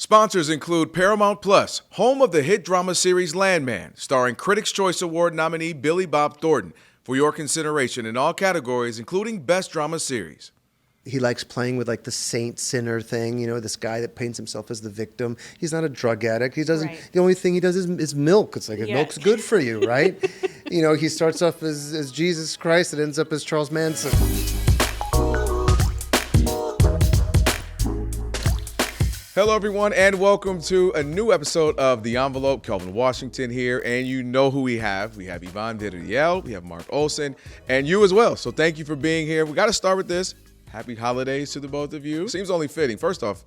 Sponsors include Paramount Plus, home of the hit drama series Landman, starring Critics' Choice Award nominee Billy Bob Thornton, for your consideration in all categories, including Best Drama Series. He likes playing with like the saint sinner thing, this guy that paints himself as the victim. He's not a drug addict. He doesn't. Right. The only thing he does is milk. It's like milk's good for you, right? He starts off as Jesus Christ and ends up as Charles Manson. Hello, everyone, and welcome to a new episode of The Envelope. Kelvin Washington here, and you know who we have. We have Yvonne Videriel, we have Mark Olson, and you as well. So thank you for being here. We got to start with this. Happy holidays to the both of you. Seems only fitting. First off,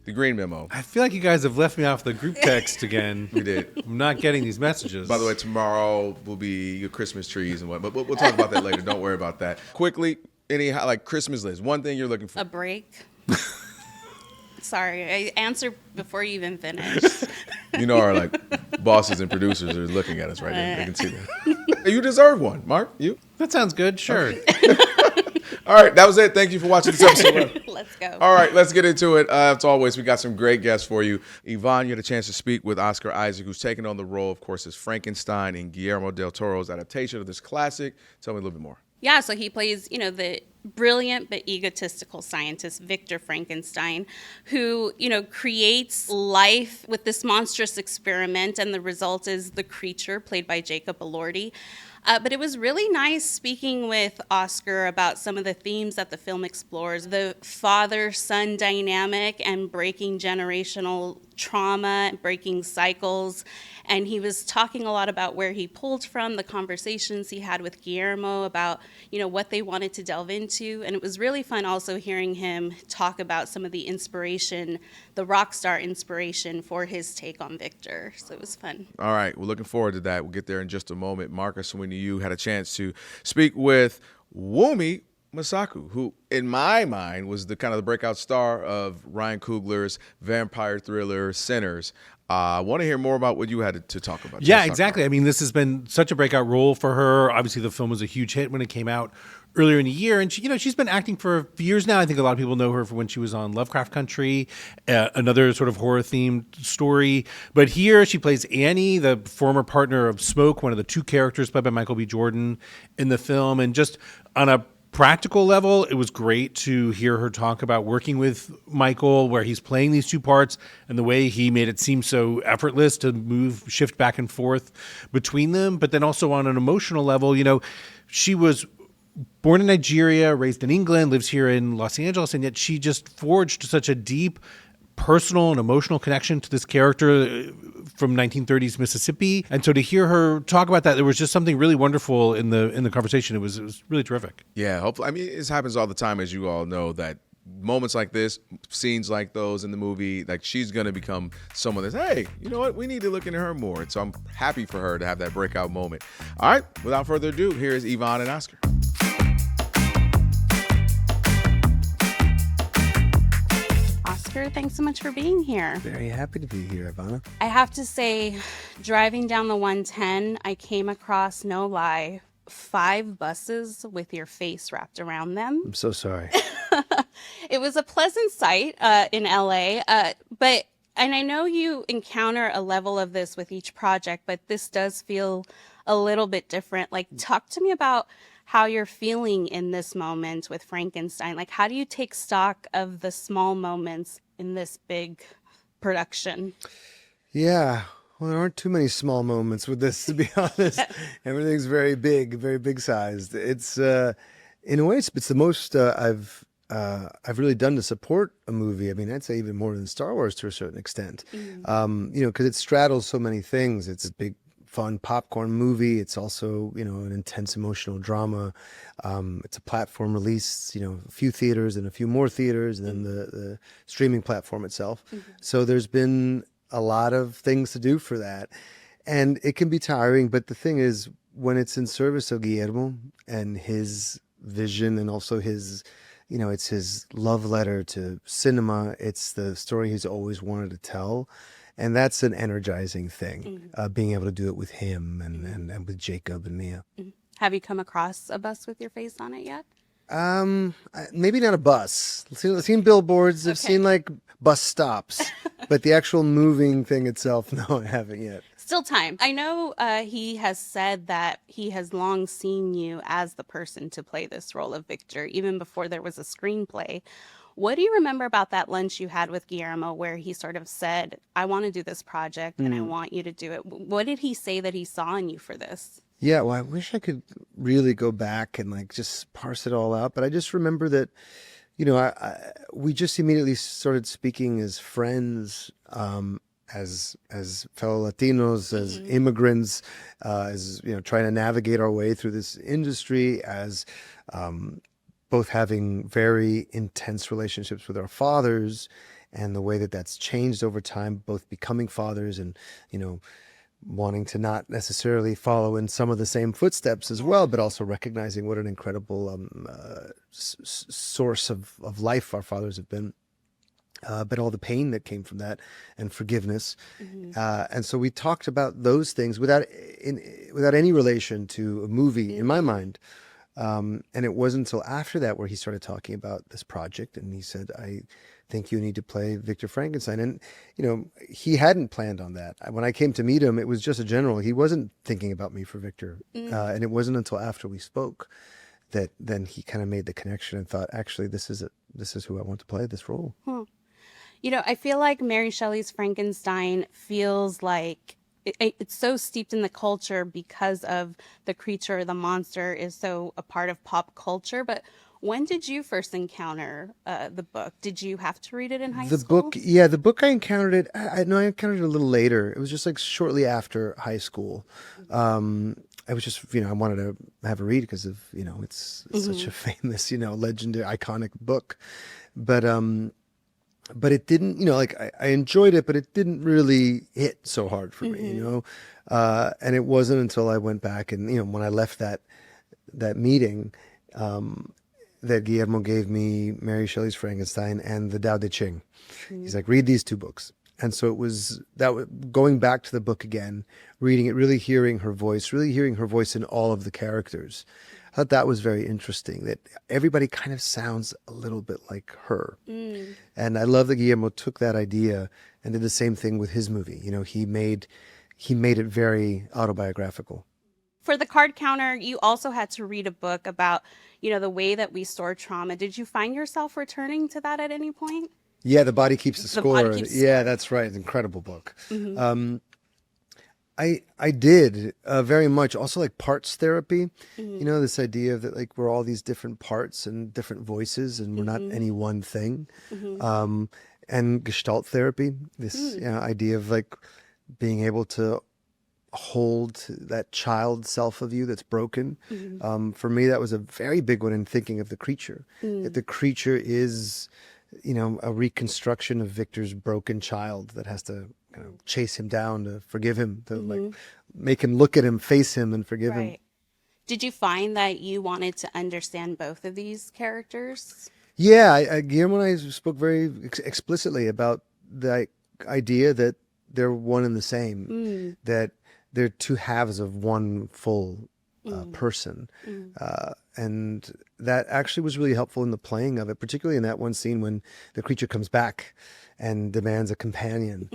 the green memo. I feel like you guys have left me off the group text again. We did. I'm not getting these messages. By the way, tomorrow will be your Christmas trees and what, but we'll talk about that later. Don't worry about that. Quickly, any Christmas list? One thing you're looking for? A break. Sorry, I answered before you even finished. Our bosses and producers are looking at us right now. They can see that. You deserve one, Mark. You? That sounds good. Sure. Okay. All right, that was it. Thank you for watching this episode. Let's go. All right, let's get into it. As always, we got some great guests for you. Yvonne, you had a chance to speak with Oscar Isaac, who's taken on the role, of course, as Frankenstein in Guillermo del Toro's adaptation of this classic. Tell me a little bit more. Yeah, so he plays, the brilliant but egotistical scientist Victor Frankenstein, who, creates life with this monstrous experiment, and the result is the creature, played by Jacob Elordi. But it was really nice speaking with Oscar about some of the themes that the film explores, the father-son dynamic and breaking generational trauma, breaking cycles. And he was talking a lot about where he pulled from, the conversations he had with Guillermo about, what they wanted to delve into. And it was really fun also hearing him talk about some of the inspiration, the rock star inspiration for his take on Victor. So it was fun. All right, we're looking forward to that. We'll get there in just a moment. Marcus, when you had a chance to speak with Wunmi Mosaku, who, in my mind, was the kind of the breakout star of Ryan Coogler's vampire thriller Sinners. I want to hear more about what you had to talk about. Yeah, exactly. I mean, this has been such a breakout role for her. Obviously, the film was a huge hit when it came out earlier in the year, and she's been acting for years now. I think a lot of people know her for when she was on Lovecraft Country, another sort of horror-themed story. But here she plays Annie, the former partner of Smoke, one of the two characters played by Michael B. Jordan in the film. And just on a practical level, it was great to hear her talk about working with Michael, where he's playing these two parts, and the way he made it seem so effortless to shift back and forth between them. But then also on an emotional level, she was born in Nigeria, raised in England, lives here in Los Angeles, and yet she just forged such a deep personal and emotional connection to this character from 1930s Mississippi. And so to hear her talk about that, there was just something really wonderful in the conversation. It was really terrific. Yeah, hopefully. I mean, this happens all the time, as you all know, that moments like this, scenes like those in the movie, she's going to become someone that's, hey, you know what? We need to look into her more. And so I'm happy for her to have that breakout moment. All right, without further ado, here's Yvonne and Oscar. Oscar, thanks so much for being here. Very happy to be here, Ivana. I have to say, driving down the 110, I came across, no lie, 5 buses with your face wrapped around them. I'm so sorry. It was a pleasant sight in LA, and I know you encounter a level of this with each project, but this does feel a little bit different. Talk to me about how you're feeling in this moment with Frankenstein. How do you take stock of the small moments in this big production? Yeah, well, there aren't too many small moments with this, to be honest. Everything's very big sized. It's in a way, it's the most I've really done to support a movie. I mean, I'd say even more than Star Wars to a certain extent. Because it straddles so many things. It's a big, fun popcorn movie. It's also, an intense emotional drama. It's a platform release, a few theaters and a few more theaters, and then the streaming platform itself. So there's been a lot of things to do for that. And it can be tiring, but the thing is, when it's in service of Guillermo and his vision, and also his, it's his love letter to cinema, it's the story he's always wanted to tell. And that's an energizing thing, being able to do it with him and with Jacob and Mia. Have you come across a bus with your face on it yet? Maybe not a bus. I've seen billboards. I've Okay. seen like bus stops, but the actual moving thing itself, no, I haven't yet. Still time. I know he has said that he has long seen you as the person to play this role of Victor, even before there was a screenplay. What do you remember about that lunch you had with Guillermo where he sort of said, I want to do this project and I want you to do it? What did he say that he saw in you for this? Yeah, well, I wish I could really go back and like just parse it all out, but I just remember that, we just immediately started speaking as friends, as fellow Latinos, as immigrants, as trying to navigate our way through this industry, as both having very intense relationships with our fathers, and the way that that's changed over time, both becoming fathers and wanting to not necessarily follow in some of the same footsteps as well, but also recognizing what an incredible source of life our fathers have been. But all the pain that came from that, and forgiveness, and so we talked about those things without any relation to a movie in my mind. And it wasn't until after that where he started talking about this project, and he said, "I think you need to play Victor Frankenstein." And he hadn't planned on that. When I came to meet him, it was just a general. He wasn't thinking about me for Victor, and it wasn't until after we spoke that then he kind of made the connection and thought, actually, this is who I want to play this role. I feel like Mary Shelley's Frankenstein feels like it's so steeped in the culture because of the creature, the monster is so a part of pop culture. But when did you first encounter the book? Did you have to read it in high school? The book I encountered it. I encountered it a little later. It was just like shortly after high school. I was just, I wanted to have a read because of, it's such a famous, legendary, iconic book. But it didn't, I enjoyed it, but it didn't really hit so hard for me, and it wasn't until I went back and, when I left that meeting, that Guillermo gave me Mary Shelley's Frankenstein and the Tao Te Ching. He's like, read these two books. And so it was going back to the book again, reading it, really hearing her voice in all of the characters. I thought that was very interesting, that everybody kind of sounds a little bit like her. And I love that Guillermo took that idea and did the same thing with his movie. He made it very autobiographical. For the card counter, you also had to read a book about, the way that we store trauma. Did you find yourself returning to that at any point? Yeah, The Body Keeps the Score. Body Keeps the Yeah, Score. that's right. It's an incredible book. I did very much also like parts therapy, this idea of that like we're all these different parts and different voices and we're not any one thing. And Gestalt therapy, this idea of like being able to hold that child self of you that's broken. For me, that was a very big one in thinking of the creature. That the creature is, a reconstruction of Victor's broken child that has to chase him down to forgive him, to like make him look at him, face him, and forgive him. Did you find that you wanted to understand both of these characters? Yeah, Guillermo and I spoke very explicitly about the idea that they're one and the same, that they're two halves of one full person. And that actually was really helpful in the playing of it, particularly in that one scene when the creature comes back and demands a companion.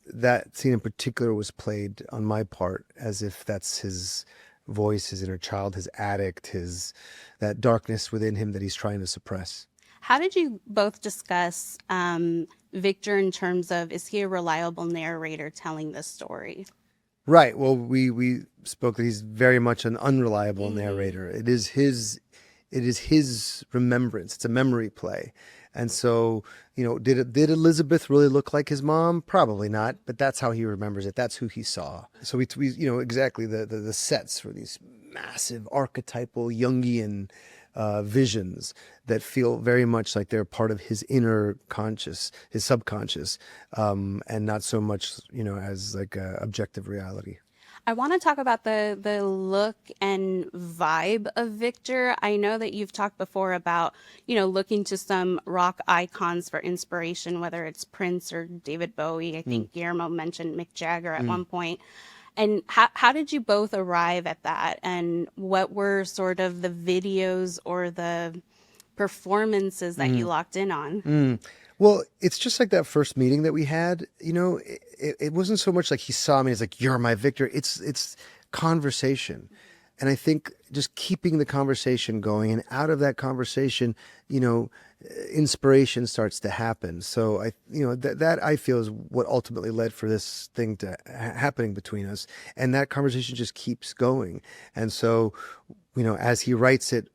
That scene in particular was played on my part as if that's his voice, his inner child, his addict, that darkness within him that he's trying to suppress. How did you both discuss Victor in terms of, is he a reliable narrator telling this story? Right. Well, we spoke that he's very much an unreliable narrator. It is his remembrance. It's a memory play. And so, did Elizabeth really look like his mom? Probably not, but that's how he remembers it. That's who he saw. So we exactly the sets for these massive archetypal Jungian visions that feel very much like they're part of his inner conscious, his subconscious, and not so much, as like objective reality. I want to talk about the look and vibe of Victor. I know that you've talked before about, looking to some rock icons for inspiration, whether it's Prince or David Bowie. I think Guillermo mentioned Mick Jagger at one point. And how did you both arrive at that? And what were sort of the videos or the performances that you locked in on? Well, it's just like that first meeting that we had. It wasn't so much like he saw me as like, you're my Victor. It's conversation. And I think just keeping the conversation going, and out of that conversation, inspiration starts to happen. So that I feel is what ultimately led for this thing to happening between us. And that conversation just keeps going. And so, as he writes it,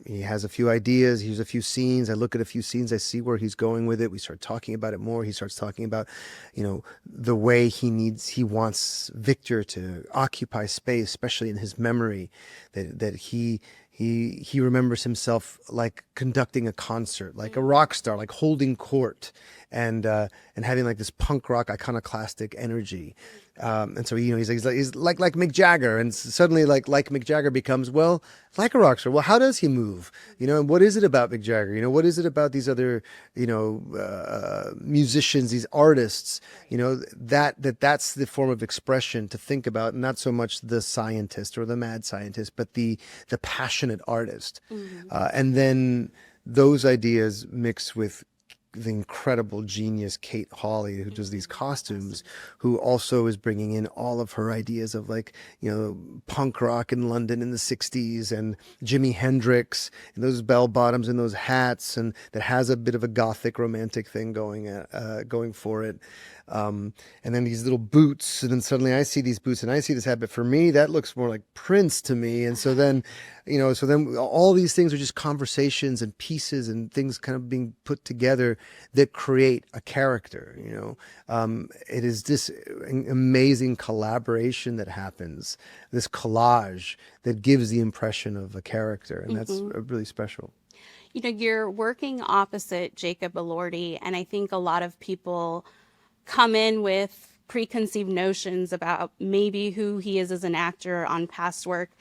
he has a few ideas, he has a few scenes. I look at a few scenes, I see where he's going with it. We start talking about it more. He starts talking about, the way he wants Victor to occupy space, especially in his memory, that he remembers himself like conducting a concert, like a rock star, like holding court, and having like this punk rock iconoclastic energy. And so he's like Mick Jagger, and suddenly like Mick Jagger becomes like a rock star. Well, how does he move? And what is it about Mick Jagger? What is it about these other musicians, these artists? That's the form of expression to think about, not so much the scientist or the mad scientist, but the passionate artist. And then those ideas mix with the incredible genius Kate Hawley, who does these costumes, who also is bringing in all of her ideas of punk rock in London in the 60s, and Jimi Hendrix and those bell bottoms and those hats, and that has a bit of a gothic romantic thing going for it. And then these little boots, and then suddenly I see these boots and I see this hat, but for me that looks more like Prince to me. And so then all these things are just conversations and pieces and things kind of being put together that create a character. It is this amazing collaboration that happens, this collage that gives the impression of a character, and that's really special. You're working opposite Jacob Elordi, and I think a lot of people come in with preconceived notions about maybe who he is as an actor on past work.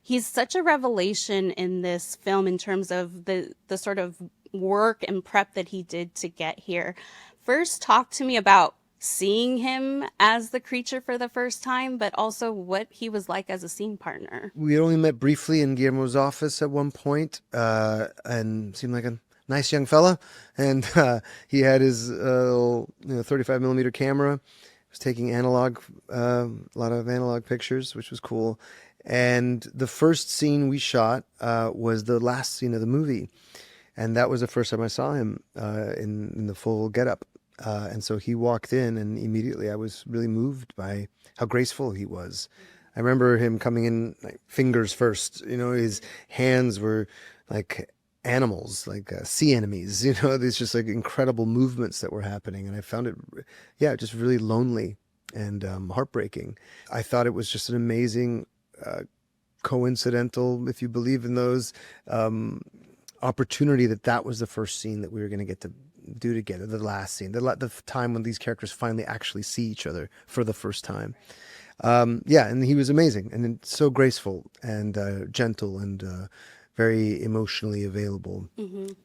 He's such a revelation in this film in terms of the sort of work and prep that he did to get here. First, talk to me about seeing him as the creature for the first time, but also what he was like as a scene partner. We only met briefly in Guillermo's office at one point, and seemed like a nice young fella, and he had his 35 millimeter camera. He was taking a lot of analog pictures, which was cool. And the first scene we shot was the last scene of the movie, and that was the first time I saw him in the full getup. And so he walked in, and immediately I was really moved by how graceful he was. I remember him coming in like fingers first. His hands were like animals, like sea anemones, these just like incredible movements that were happening. And I found it, just really lonely and heartbreaking. I thought it was just an amazing, coincidental, if you believe in those, opportunity that was the first scene that we were going to get to do together, the last scene, the time when these characters finally actually see each other for the first time. And he was amazing, and so graceful and gentle and very emotionally available.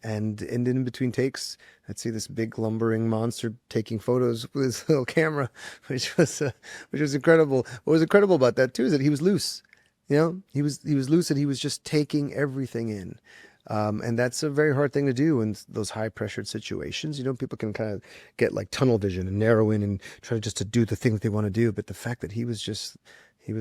And in between takes, I'd see this big lumbering monster taking photos with his little camera, which was incredible. What was incredible about that too is that he was loose. He was loose, and he was just taking everything in. And that's a very hard thing to do in those high pressured situations. People can kind of get like tunnel vision and narrow in and try just to do the thing that they want to do. But the fact that he was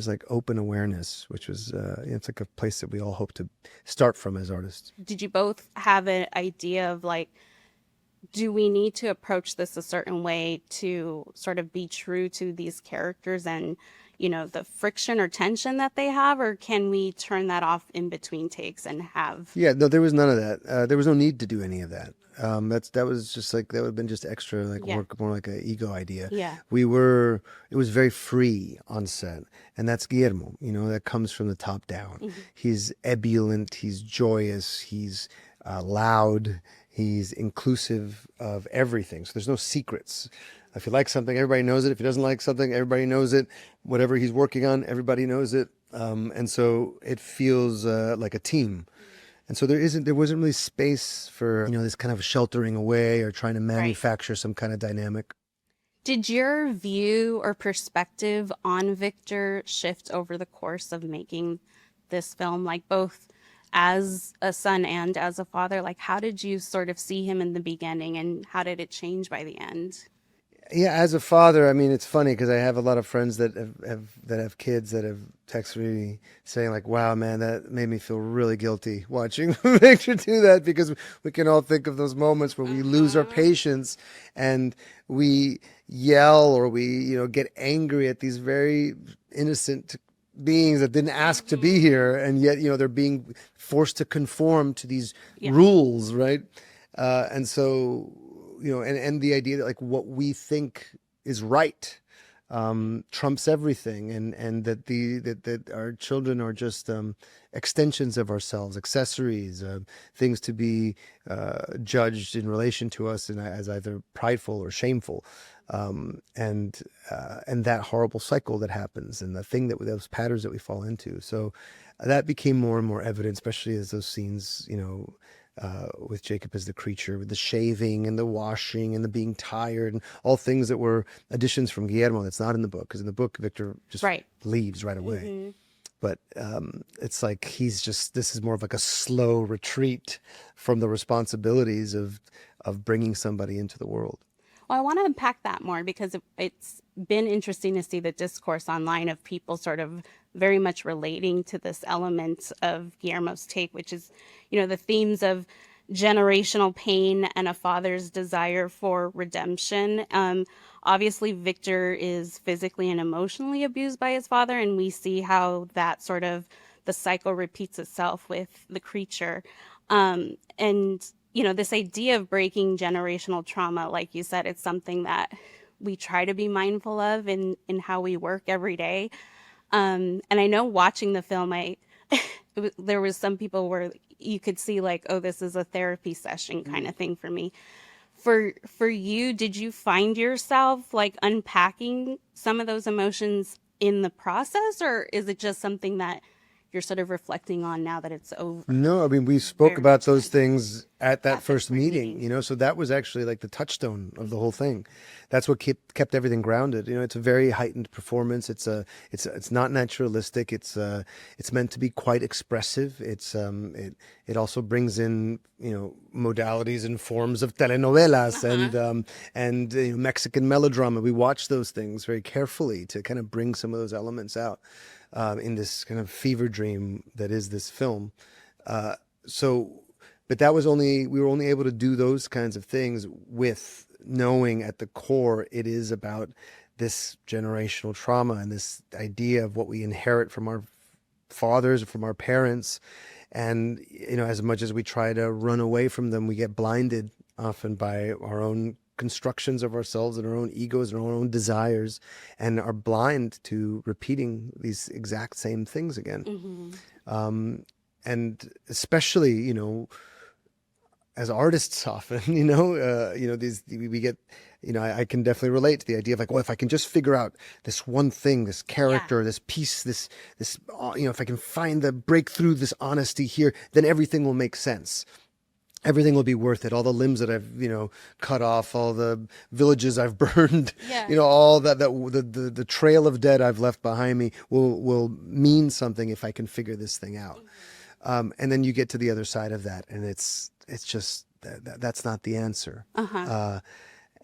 like open awareness, which was, it's like a place that we all hope to start from as artists. Did you both have an idea of like, do we need to approach this a certain way to sort of be true to these characters and, the friction or tension that they have, or can we turn that off in between takes and have? Yeah, no, there was none of that. There was no need to do any of that. That was just like, that would have been just extra, like work, more like an ego idea. Yeah. It was very free on set, and that's Guillermo, that comes from the top down. He's ebullient, he's joyous, he's loud, he's inclusive of everything. So there's no secrets. If you like something, everybody knows it. If he doesn't like something, everybody knows it. Whatever he's working on, everybody knows it. And so it feels like a team. And so there wasn't really space for, this kind of sheltering away or trying to manufacture some kind of dynamic. Did your view or perspective on Victor shift over the course of making this film, like both as a son and as a father? Like, how did you sort of see him in the beginning, and how did it change by the end? Yeah, as a father, I mean, it's funny because I have a lot of friends that have kids that have texted me saying like, "Wow, man, that made me feel really guilty watching Victor do that," because we can all think of those moments where we lose our patience and we yell or we, get angry at these very innocent beings that didn't ask to be here, and yet, they're being forced to conform to these rules, right? And so, and the idea that like what we think is right trumps everything, and that that our children are just extensions of ourselves, accessories, things to be judged in relation to us and as either prideful or shameful, and that horrible cycle that happens, and the thing that those patterns that we fall into. So that became more and more evident, especially as those scenes, with Jacob as the creature, with the shaving and the washing and the being tired, and all things that were additions from Guillermo that's not in the book, because in the book Victor just leaves right away. But it's like this is more of like a slow retreat from the responsibilities of bringing somebody into the world. Well, I want to unpack that more because it's been interesting to see the discourse online of people sort of very much relating to this element of Guillermo's take, which is, the themes of generational pain and a father's desire for redemption. Obviously, Victor is physically and emotionally abused by his father, and we see how that sort of the cycle repeats itself with the creature. And this idea of breaking generational trauma, like you said, it's something that we try to be mindful of in how we work every day. And I know watching the film, there was some people where you could see like, oh, this is a therapy session kind of thing for me. For you, did you find yourself like unpacking some of those emotions in the process, or is it just something that you're sort of reflecting on now that it's over? No, I mean, we spoke about those things at that first meeting, so that was actually like the touchstone of the whole thing. That's what kept everything grounded. It's a very heightened performance. It's not naturalistic. It's meant to be quite expressive. It also brings in, modalities and forms of telenovelas and Mexican melodrama. We watch those things very carefully to kind of bring some of those elements out. In this kind of fever dream that is this film. But we were only able to do those kinds of things with knowing at the core it is about this generational trauma and this idea of what we inherit from our fathers, from our parents. And, as much as we try to run away from them, we get blinded often by our own constructions of ourselves and our own egos and our own desires, and are blind to repeating these exact same things again. And especially, as artists often, these we get, I can definitely relate to the idea of like, well, if I can just figure out this one thing, this character, this piece, this, if I can find the breakthrough, this honesty here, then everything will make sense. Everything will be worth it. All the limbs that I've, cut off, all the villages I've burned, all the trail of dead I've left behind me will mean something if I can figure this thing out. And then you get to the other side of that, and it's just that's not the answer.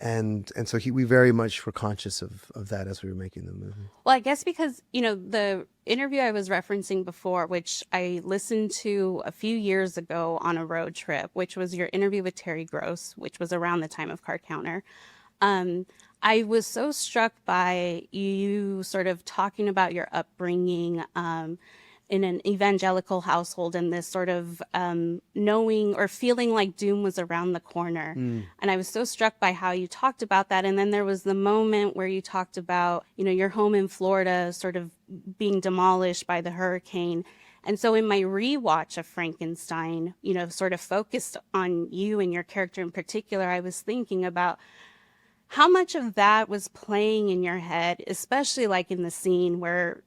And so we very much were conscious of that as we were making the movie. Well, I guess because, the interview I was referencing before, which I listened to a few years ago on a road trip, which was your interview with Terry Gross, which was around the time of Card Counter. I was so struck by you sort of talking about your upbringing in an evangelical household, and this sort of knowing or feeling like doom was around the corner. And I was so struck by how you talked about that. And then there was the moment where you talked about, your home in Florida sort of being demolished by the hurricane. And so in my rewatch of Frankenstein, sort of focused on you and your character in particular, I was thinking about how much of that was playing in your head, especially like in the scene where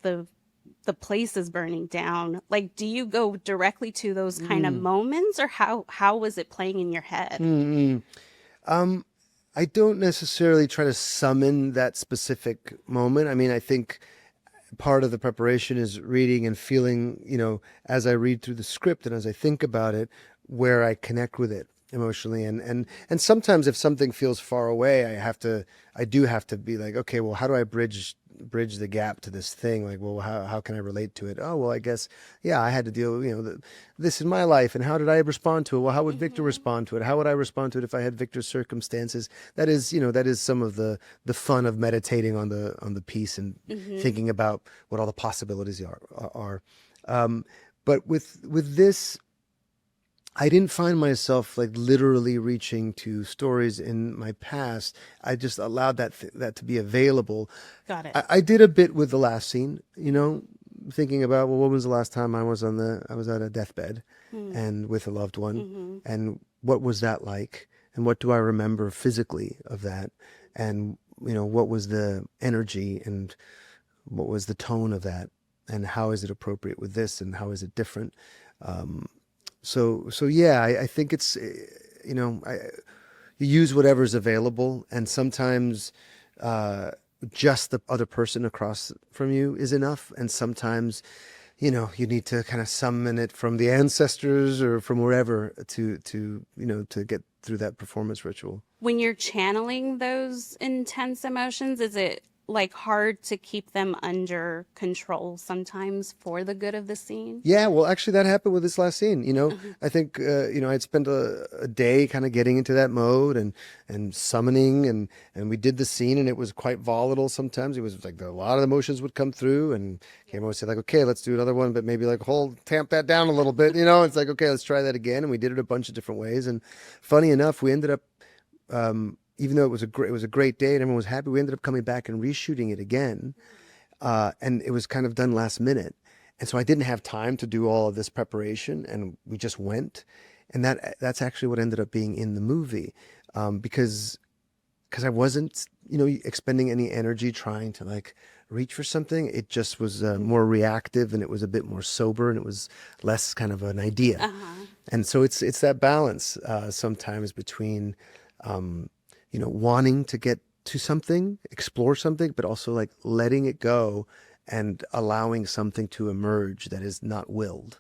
the place is burning down. Like, do you go directly to those kind of moments, or how was it playing in your head? I don't necessarily try to summon that specific moment. I mean, I think part of the preparation is reading and feeling, as I read through the script and as I think about it, where I connect with it emotionally. And sometimes if something feels far away, I do have to be like, okay, well, how do I bridge the gap to this thing? Like, well, how can I relate to it? Oh, well, I guess, yeah, I had to deal with, this in my life, and how did I respond to it? Well, how would Victor respond to it? How would I respond to it if I had Victor's circumstances? That is some of the fun of meditating on the piece and thinking about what all the possibilities are. But with this, I didn't find myself like literally reaching to stories in my past. I just allowed that to be available. Got it. I did a bit with the last scene, thinking about, well, when was the last time I was at a deathbed and with a loved one, and what was that like, and what do I remember physically of that, and what was the energy and what was the tone of that, and how is it appropriate with this, and how is it different. So yeah, I think it's, you use whatever's available, and sometimes just the other person across from you is enough, and sometimes, you need to kind of summon it from the ancestors or from wherever to get through that performance ritual. When you're channeling those intense emotions, is it like hard to keep them under control sometimes for the good of the scene? Yeah, well, actually, that happened with this last scene. I think I'd spent a day kind of getting into that mode and summoning, and we did the scene, and it was quite volatile. Sometimes it was like a lot of emotions would come through, and Guillermo would say like, "Okay, let's do another one," but maybe like tamp that down a little bit. It's like, okay, let's try that again, and we did it a bunch of different ways. And funny enough, we ended up. Even though it was a great day and everyone was happy, we ended up coming back and reshooting it again, and it was kind of done last minute, and so I didn't have time to do all of this preparation, and we just went, and that's actually what ended up being in the movie, because I wasn't expending any energy trying to like reach for something. It just was more reactive, and it was a bit more sober, and it was less kind of an idea, and so it's that balance sometimes between. Wanting to get to something, explore something, but also like letting it go and allowing something to emerge that is not willed.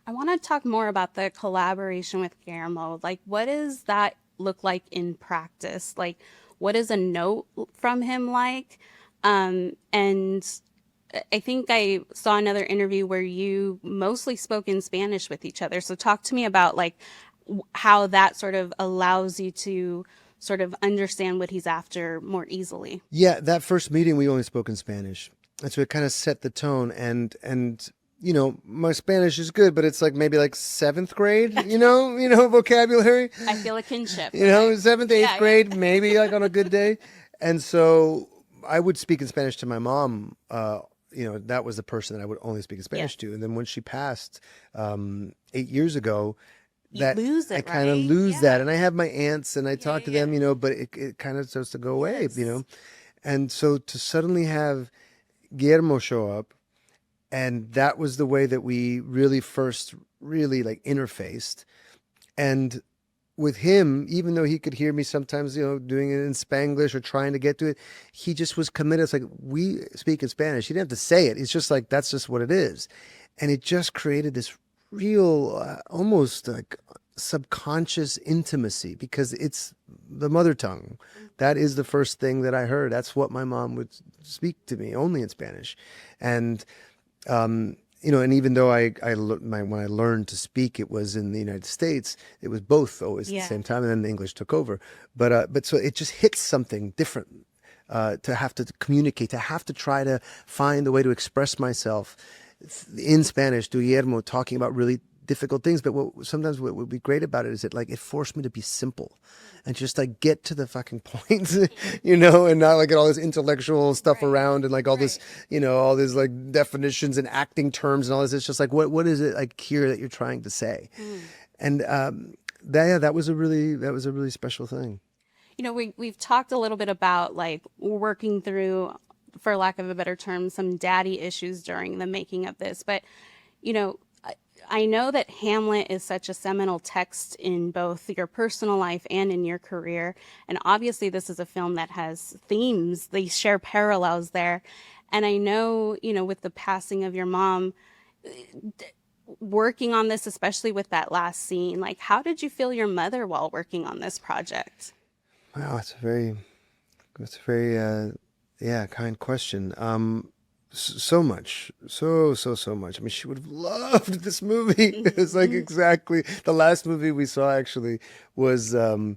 I want to talk more about the collaboration with Guillermo. Like, what does that look like in practice? Like, what is a note from him like? And I think I saw another interview where you mostly spoke in Spanish with each other. So talk to me about like how that sort of allows you to sort of understand what he's after more easily. Yeah, that first meeting we only spoke in Spanish, and so it kind of set the tone. And my Spanish is good, but it's like maybe like seventh grade, vocabulary. I feel a kinship. Seventh, eighth grade, maybe like on a good day. And so I would speak in Spanish to my mom. That was the person that I would only speak in Spanish to. And then when she passed 8 years ago, I kind of lose that. And I have my aunts and I talk to them, but it kind of starts to go away, And so to suddenly have Guillermo show up, and that was the way that we really first really like interfaced. And with him, even though he could hear me sometimes, doing it in Spanglish or trying to get to it, he just was committed. It's like, we speak in Spanish. He didn't have to say it. It's just like, that's just what it is. And it just created this real, almost like subconscious intimacy, because it's the mother tongue. That is the first thing that I heard. That's what my mom would speak to me, only in Spanish. And, and even though when I learned to speak, it was in the United States, it was both always at the same time, and then the English took over. But so it just hits something different, to have to communicate, to have to try to find a way to express myself in Spanish to Guillermo, talking about really difficult things. But sometimes what would be great about it is that like it forced me to be simple and just like get to the fucking point, and not like get all this intellectual stuff around and like all this, all these like definitions and acting terms and all this. It's just like, what is it like here that you're trying to say? And that was a really special thing. We've talked a little bit about like working through, for lack of a better term, some daddy issues during the making of this. But, I know that Hamlet is such a seminal text in both your personal life and in your career. And obviously, this is a film that has themes, they share parallels there. And I know, with the passing of your mom, working on this, especially with that last scene, like, how did you feel your mother while working on this project? Wow, it's a very, yeah, kind question. So much, so much. I mean, she would have loved this movie. It's like exactly the last movie we saw actually was The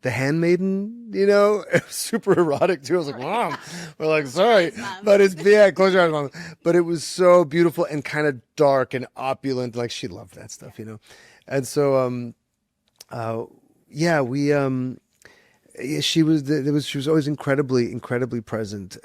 Handmaiden. It was super erotic too. I was like, Mom, we're like, sorry, but it's yeah, close your eyes, Mom. But it was so beautiful and kind of dark and opulent. Like she loved that stuff. And so yeah, she was always incredibly present.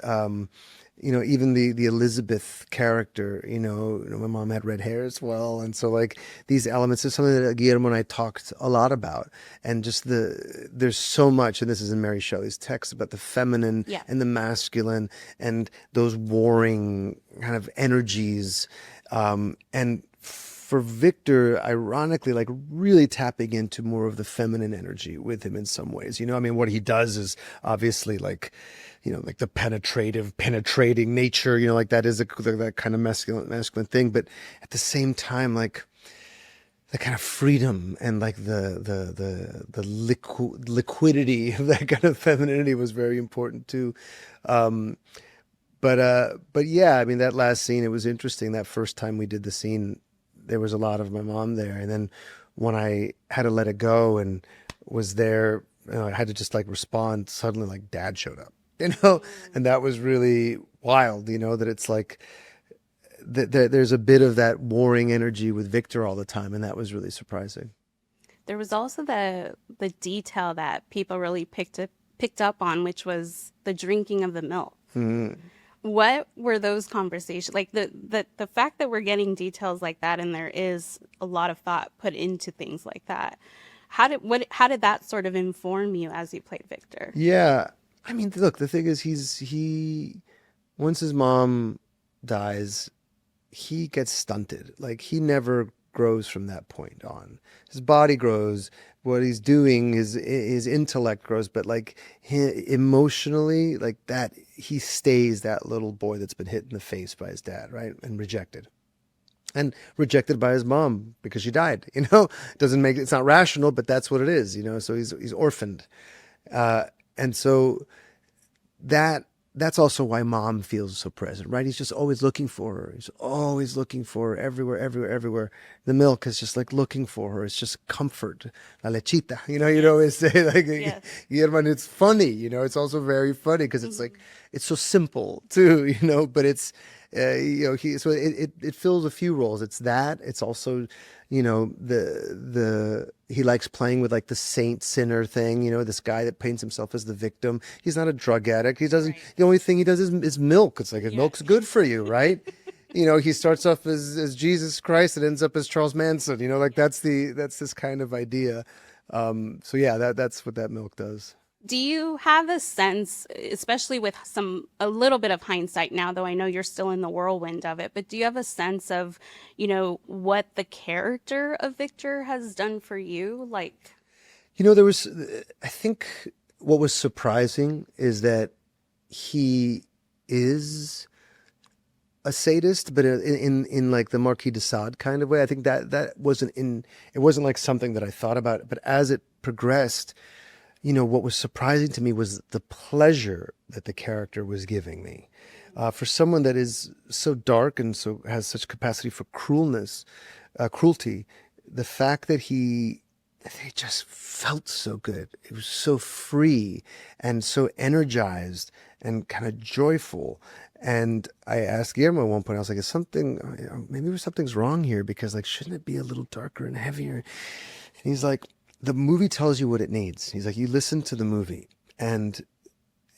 Even the Elizabeth character, my mom had red hair as well. And so like these elements is something that Guillermo and I talked a lot about. And just there's so much, and this is in Mary Shelley's text, about the feminine and the masculine and those warring kind of energies. And for Victor, ironically, like really tapping into more of the feminine energy with him in some ways. I mean, what he does is obviously like, like the penetrating nature, like that is that kind of masculine thing. But at the same time, like the kind of freedom and like the liquidity of that kind of femininity was very important too. But yeah, I mean, that last scene, it was interesting. That first time we did the scene, there was a lot of my mom there. And then when I had to let it go and was there, I had to just like respond. Suddenly, like Dad showed up, and that was really wild, that it's like there's a bit of that warring energy with Victor all the time. And that was really surprising. There was also the detail that people really picked up on, which was the drinking of the milk. Mm-hmm. What were those conversations like? The fact that we're getting details like that, and there is a lot of thought put into things like that. How did that sort of inform you as you played Victor? Yeah, I mean, look, the thing is, once his mom dies, he gets stunted. Like he never grows from that point on. His body grows, what he's doing, his intellect grows, but like emotionally, like that, he stays that little boy that's been hit in the face by his dad, right? And rejected by his mom because she died. Doesn't make it's not rational, but that's what it is. So he's orphaned, and so that's also why Mom feels so present, right? He's just always looking for her. He's always looking for her everywhere. The milk is just like looking for her. It's just comfort. La lechita. You'd always say like, Guillermo, and it's funny, it's also very funny because it's like, it's so simple too, but it's, so it fills a few roles. It's that. It's also, he likes playing with like the saint sinner thing. This guy that paints himself as the victim. He's not a drug addict. He doesn't. Right. The only thing he does is milk. It's like milk's good for you, right? He starts off as Jesus Christ and ends up as Charles Manson. Like that's this kind of idea. So yeah, that's what that milk does. Do you have a sense, especially with a little bit of hindsight now, though I know you're still in the whirlwind of it, but do you have a sense of, what the character of Victor has done for you? Like, I think what was surprising is that he is a sadist, but in like the Marquis de Sade kind of way. I think that it wasn't like something that I thought about, but as it progressed, what was surprising to me was the pleasure that the character was giving me. For someone that is so dark and so has such capacity for cruelty, the fact that he just felt so good. It was so free and so energized and kind of joyful. And I asked Guillermo at one point, I was like, maybe something's wrong here because like, shouldn't it be a little darker and heavier? And he's like, the movie tells you what it needs. He's like, you listen to the movie and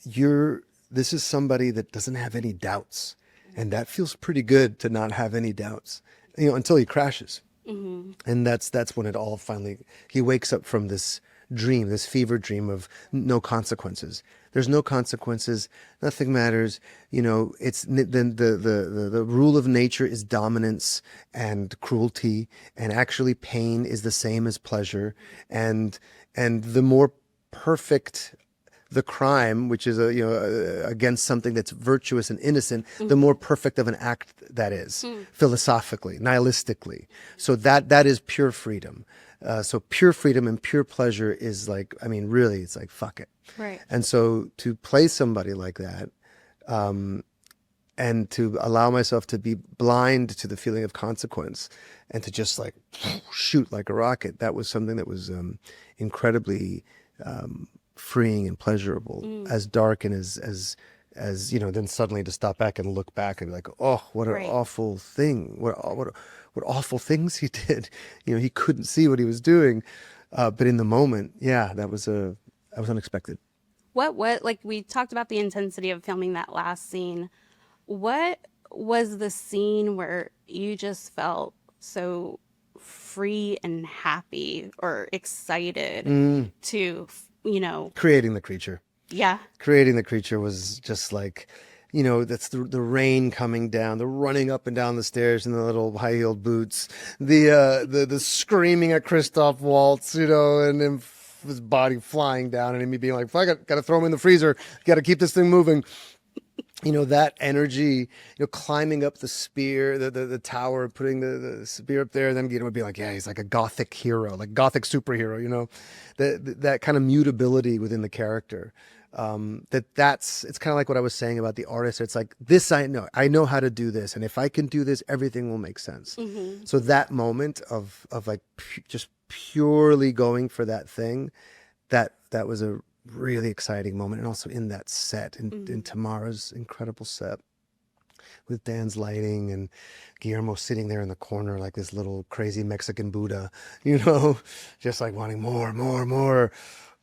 this is somebody that doesn't have any doubts. And that feels pretty good to not have any doubts, until he crashes. Mm-hmm. And that's when it all finally, he wakes up from this dream, this fever dream of no consequences. There's no consequences. Nothing matters. It's the rule of nature is dominance and cruelty, and actually pain is the same as pleasure. And the more perfect the crime, which is against something that's virtuous and innocent, the more perfect of an act that is, philosophically, nihilistically. So that is pure freedom. So pure freedom and pure pleasure is like, really, it's like, fuck it. Right. And so to play somebody like that, and to allow myself to be blind to the feeling of consequence and to just like shoot like a rocket, that was something that was incredibly freeing and pleasurable, as dark and as then suddenly to stop back and look back and be like, oh, what an awful thing. What awful things he did. He couldn't see what he was doing. But in the moment, that was unexpected. What like we talked about the intensity of filming that last scene. What was the scene where you just felt so free and happy or excited to, Creating the creature. Yeah. Creating the creature was just like, that's the rain coming down, the running up and down the stairs in the little high-heeled boots, the screaming at Christoph Waltz, and then his body flying down, and me being like, fuck it, gotta throw him in the freezer, gotta keep this thing moving. That energy, climbing up the spear, the tower, putting the spear up there, and then Guillermo would be like, yeah, he's like a gothic hero, like gothic superhero, that kind of mutability within the character. It's kind of like what I was saying about the artist. It's like, this I know how to do this, and if I can do this, everything will make sense. So that moment of like just purely going for that thing, that was a really exciting moment. And also in that set, in Tamara's incredible set with Dan's lighting and Guillermo sitting there in the corner like this little crazy Mexican Buddha, just like wanting more.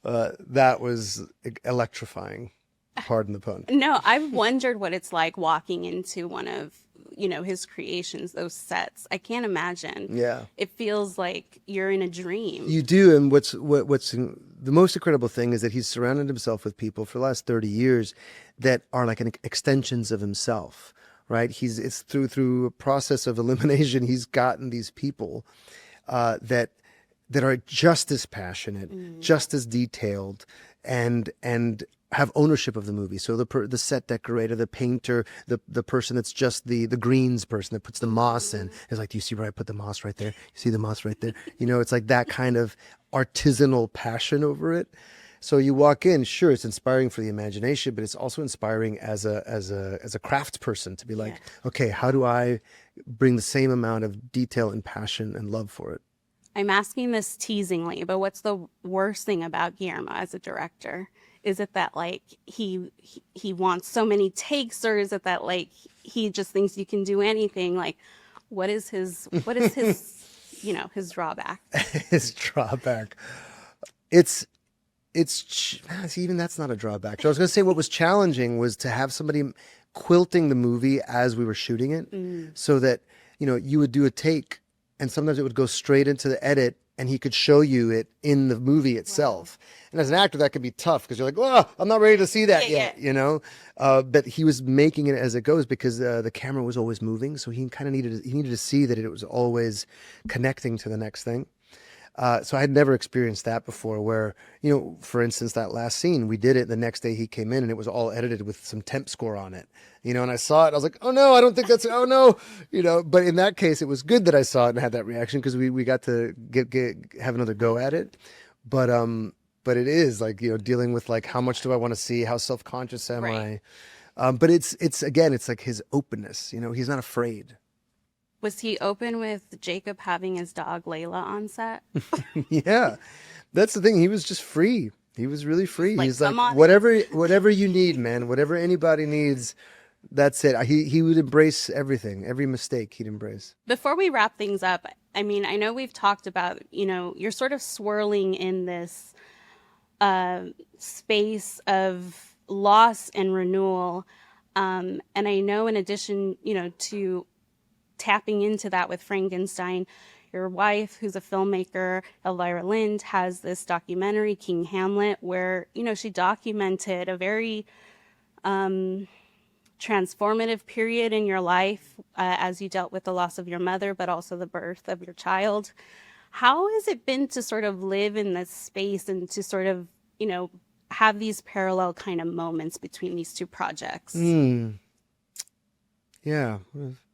That was electrifying. Pardon the pun. No, I've wondered what it's like walking into one of, his creations, those sets. I can't imagine. Yeah. It feels like you're in a dream. You do. And what's the most incredible thing is that he's surrounded himself with people for the last 30 years that are like extensions of himself, right? It's through a process of elimination, he's gotten these people that are just as passionate, just as detailed, and have ownership of the movie. So the set decorator, the painter, the person that's just the greens person that puts the moss in is like, do you see where I put the moss right there? You see the moss right there? It's like that kind of artisanal passion over it. So you walk in, sure, it's inspiring for the imagination, but it's also inspiring as a craft person to be like, okay, how do I bring the same amount of detail and passion and love for it? I'm asking this teasingly, but what's the worst thing about Guillermo as a director? Is it that like he wants so many takes, or is it that like he just thinks you can do anything? Like, what is his his drawback? His drawback. It's even that's not a drawback. So I was going to say what was challenging was to have somebody quilting the movie as we were shooting it, so that you would do a take, and sometimes it would go straight into the edit, and he could show you it in the movie itself. Wow. And as an actor, that could be tough because you're like, oh, I'm not ready to see that yet, But he was making it as it goes because the camera was always moving, so he kind of needed to see that it was always connecting to the next thing. So I had never experienced that before where, for instance, that last scene, we did it the next day he came in and it was all edited with some temp score on it, and I saw it. I was like, oh no, I don't think that's, oh no, but in that case, it was good that I saw it and had that reaction because we got to have another go at it. But it is like, dealing with like, how much do I want to see? How self-conscious am I? But it's again, it's like his openness, he's not afraid. Was he open with Jacob having his dog Layla on set? Yeah, that's the thing. He was just free. He was really free. He's like, on. whatever you need, man, whatever anybody needs, that's it. He would embrace everything, every mistake he'd embrace. Before we wrap things up, I mean, I know we've talked about, you're sort of swirling in this space of loss and renewal. And I know in addition, to tapping into that with Frankenstein, Your wife, who's a filmmaker, Elvira Lind, has this documentary, King Hamlet, where, she documented a very transformative period in your life as you dealt with the loss of your mother, but also the birth of your child. How has it been to sort of live in this space and to sort of, have these parallel kind of moments between these two projects? Yeah,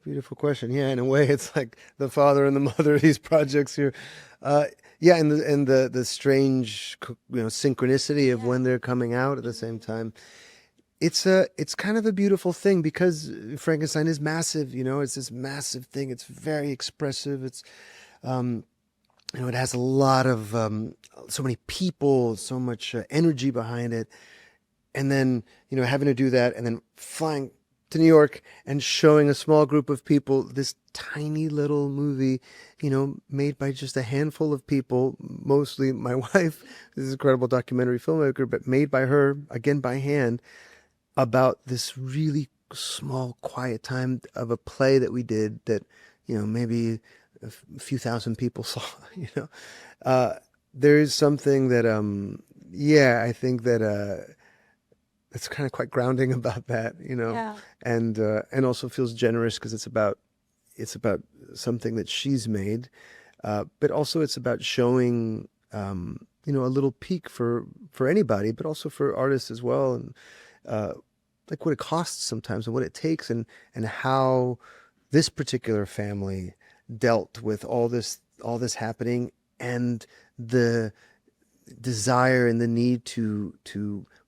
beautiful question. Yeah, in a way, it's like the father and the mother of these projects here. Yeah, and the strange, synchronicity of when they're coming out at the same time. It's kind of a beautiful thing because Frankenstein is massive. It's this massive thing. It's very expressive. It's it has a lot of so many people, so much energy behind it, and then having to do that, and then flying to New York and showing a small group of people this tiny little movie, made by just a handful of people, mostly my wife, this incredible documentary filmmaker, but made by her, again by hand, about this really small, quiet time of a play that we did that, maybe a few thousand people saw, there is something that, I think that, it's kind of quite grounding about that, Yeah. and also feels generous because it's about something that she's made, but also it's about showing, a little peek for anybody, but also for artists as well, and like what it costs sometimes and what it takes, and how this particular family dealt with all this happening, and the desire and the need to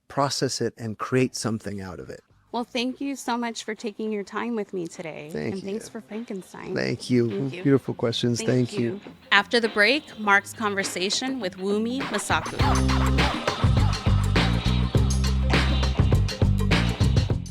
process it and create something out of it. Well, thank you so much for taking your time with me today. Thank and you. thanks for Frankenstein. Thank you. Thank you. Beautiful questions. Thank you. After the break, Mark's conversation with Wunmi Mosaku.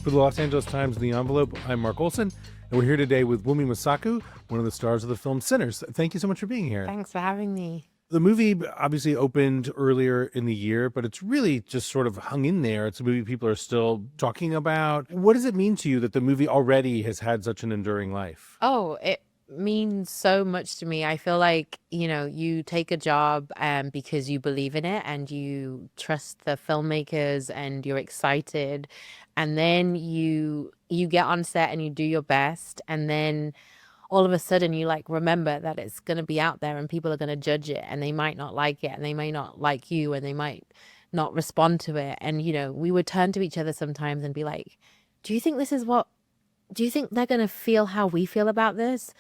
For the Los Angeles Times, The Envelope, I'm Mark Olson, and we're here today with Wunmi Mosaku, one of the stars of the film Sinners. Thank you so much for being here. Thanks for having me. The movie obviously opened earlier in the year, but it's really just sort of hung in there. It's a movie people are still talking about. What does it mean to you that the movie already has had such an enduring life? Oh, it means so much to me. I feel like, you take a job because you believe in it and you trust the filmmakers and you're excited. And then you get on set and you do your best. And then all of a sudden you remember that it's going to be out there and people are going to judge it and they might not like it and they may not like you and they might not respond to it. And, we would turn to each other sometimes and be like, do you think they're going to feel how we feel about this?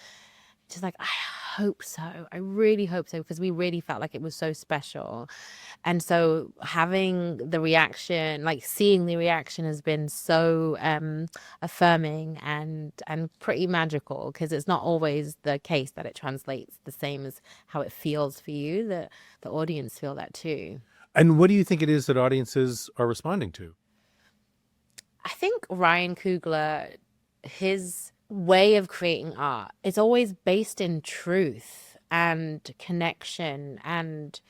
Just I hope so. I really hope so, because we really felt like it was so special. And so having the reaction, seeing the reaction has been so affirming and pretty magical, because it's not always the case that it translates the same as how it feels for you. The audience feel that too. And what do you think it is that audiences are responding to? I think Ryan Coogler, his way of creating art is always based in truth and connection and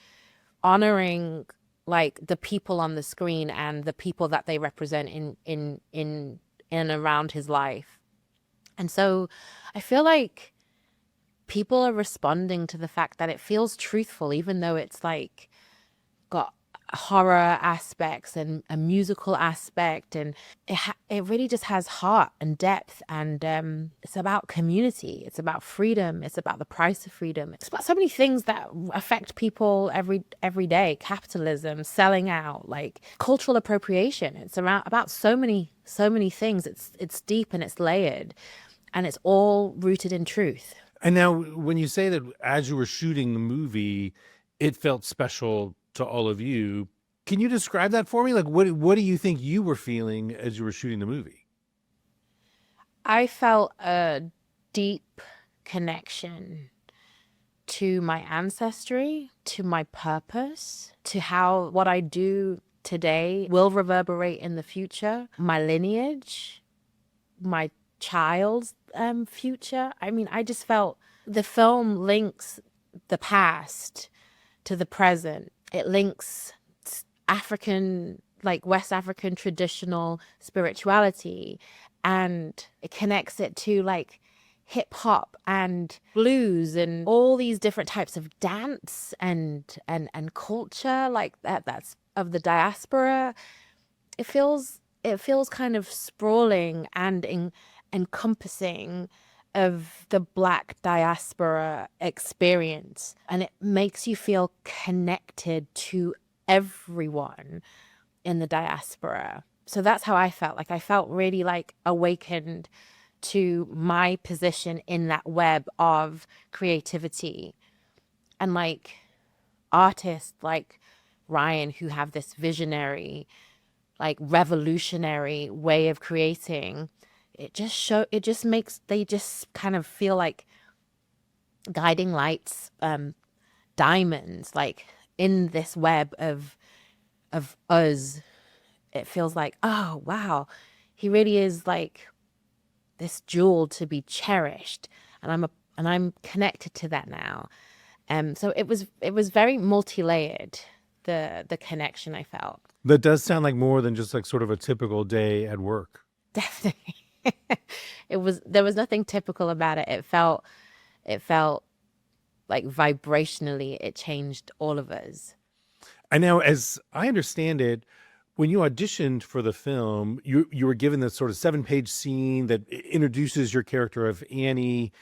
honoring the people on the screen and the people that they represent in and around his life. And so I feel like people are responding to the fact that it feels truthful, even though it's got horror aspects and a musical aspect, and it really just has heart and depth, and it's about community, it's about freedom, it's about the price of freedom, it's about so many things that affect people every day: capitalism, selling out, cultural appropriation. It's about so many things. It's deep and it's layered, and it's all rooted in truth. And now when you say that as you were shooting the movie, it felt special to all of you, can you describe that for me? What do you think you were feeling as you were shooting the movie? I felt a deep connection to my ancestry, to my purpose, to how what I do today will reverberate in the future, my lineage, my child's future. I mean, I just felt the film links the past to the present. It links African, West African traditional spirituality, and it connects it to hip hop and blues and all these different types of dance and culture like that's of the diaspora. It feels kind of sprawling and encompassing of the Black diaspora experience, and it makes you feel connected to everyone in the diaspora. So that's how I felt. Like I felt really like awakened to my position in that web of creativity, and like artists like Ryan who have this visionary, like revolutionary way of creating. It just makes, they just kind of feel like guiding lights, diamonds, like in this web of us. It feels like, oh wow, he really is like this jewel to be cherished, and I'm connected to that now. So it was very multi-layered, the connection I felt. That does sound like more than just like sort of a typical day at work. Definitely. There was nothing typical about it. It felt like vibrationally it changed all of us. I know, as I understand it, when you auditioned for the film, you were given this sort of 7-page scene that introduces your character of Annie.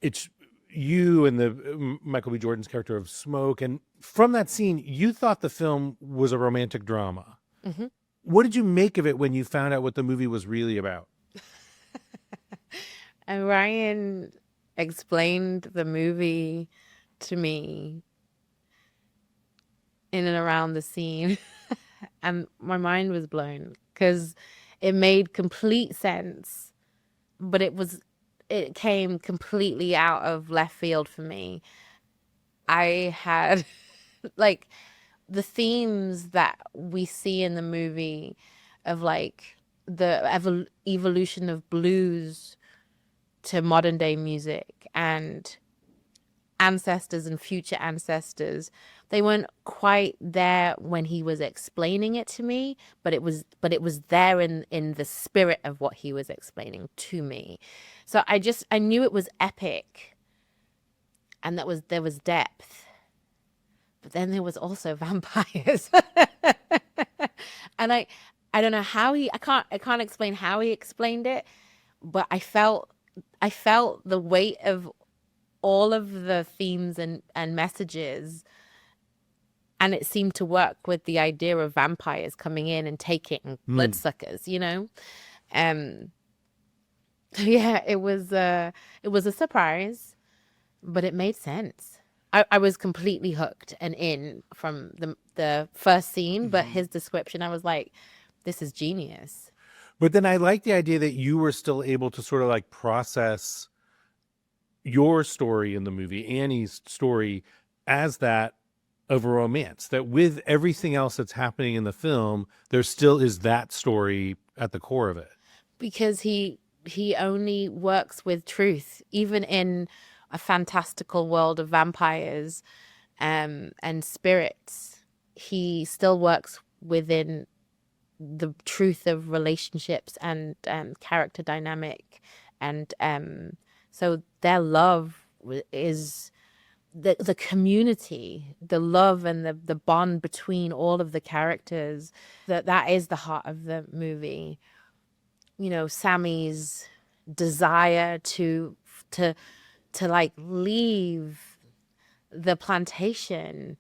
It's you and the Michael B. Jordan's character of Smoke, and from that scene, you thought the film was a romantic drama. Mm-hmm. What did you make of it when you found out what the movie was really about? And Ryan explained the movie to me in and around the scene. And my mind was blown because it made complete sense, but it came completely out of left field for me. I had like the themes that we see in the movie of like the evolution of blues to modern day music and ancestors and future ancestors, they weren't quite there when he was explaining it to me, but it was there in the spirit of what he was explaining to me. So I knew it was epic, and there was depth, but then there was also vampires. And I don't know how I can't explain how he explained it, but I felt the weight of all of the themes and messages, and it seemed to work with the idea of vampires coming in and taking bloodsuckers, yeah, it was a surprise, but it made sense. I was completely hooked and in from the first scene, but his description, I was like, this is genius. But then I like the idea that you were still able to sort of like process your story in the movie, Annie's story, as that of a romance, that with everything else that's happening in the film, there still is that story at the core of it. Because he only works with truth, even in a fantastical world of vampires and spirits. He still works within the truth of relationships and character dynamic, and so their love is the community, the love and the bond between all of the characters. That is the heart of the movie. Sammy's desire to like leave the plantation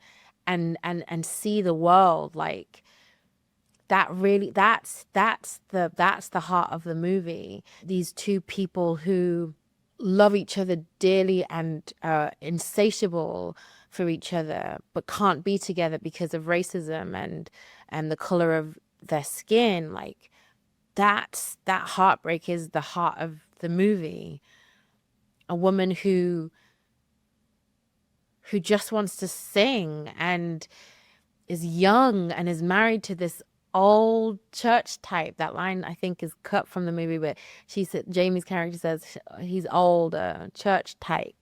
and see the world, like that really that's the heart of the movie. These two people who love each other dearly and are insatiable for each other, but can't be together because of racism and the color of their skin. Like that heartbreak is the heart of the movie. A woman who just wants to sing and is young and is married to this old church type. That line I think is cut from the movie, but she said, Jamie's character says he's old, church type,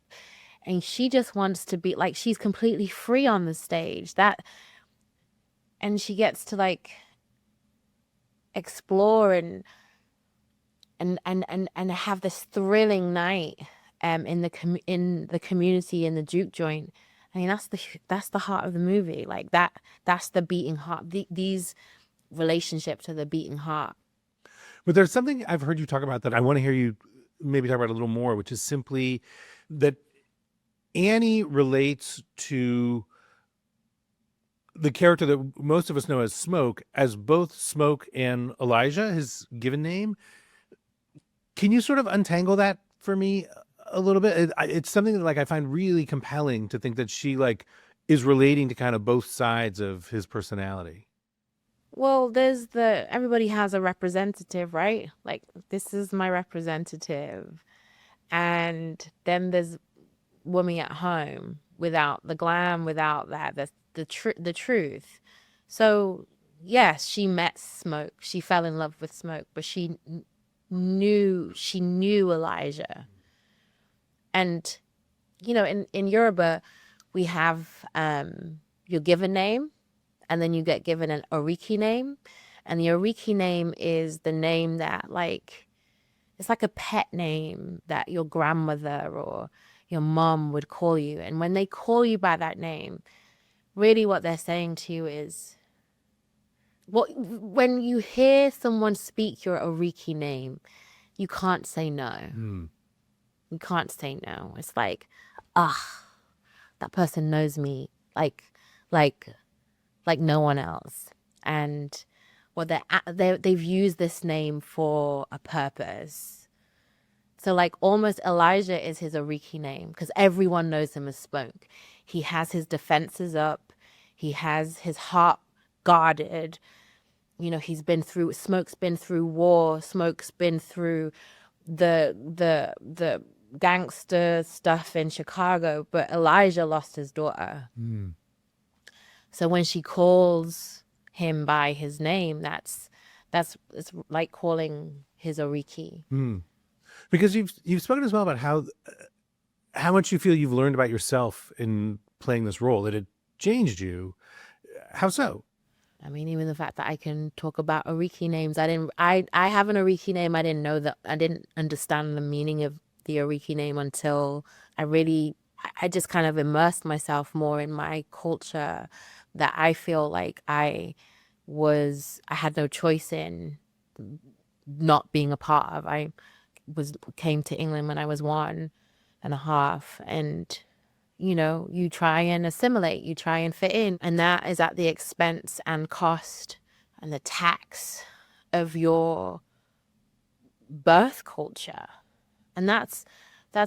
and she just wants to be like, she's completely free on the stage, and she gets to like explore and have this thrilling night in the community, in the juke joint. I mean, that's the heart of the movie. Like that's the beating heart. These relationships are the beating heart. But there's something I've heard you talk about that I want to hear you maybe talk about a little more, which is simply that Annie relates to the character that most of us know as Smoke as both Smoke and Elijah, his given name. Can you sort of untangle that for me a little bit? It's something that like I find really compelling to think that she like is relating to kind of both sides of his personality. Well, there's everybody has a representative, right? Like, this is my representative. And then there's Wunmi at home without the glam, without that, the truth. So, yes, she met Smoke. She fell in love with Smoke, but she knew Elijah. And, in Yoruba, we have your given name, and then you get given an Oriki name. And the Oriki name is the name that, like, it's like a pet name that your grandmother or your mom would call you. And when they call you by that name, really what they're saying to you is, when you hear someone speak your Oriki name, you can't say no. You can't say no. It's like, that person knows me like no one else. And they've used this name for a purpose. So like almost Elijah is his Oriki name because everyone knows him as Smoke. He has his defenses up. He has his heart guarded. Smoke's been through war. Smoke's been through the gangster stuff in Chicago, but Elijah lost his daughter. So when she calls him by his name, it's like calling his Oriki. Because you've spoken as well about how much you feel you've learned about yourself in playing this role, that it changed you. How so? I mean, even the fact that I can talk about Oriki names. I have an Oriki name. I didn't understand the meaning of the Oriki name until I just kind of immersed myself more in my culture that I feel like I had no choice in not being a part of. I came to England when I was 1.5, and you try and assimilate, you try and fit in, and that is at the expense and cost and the tax of your birth culture. And that's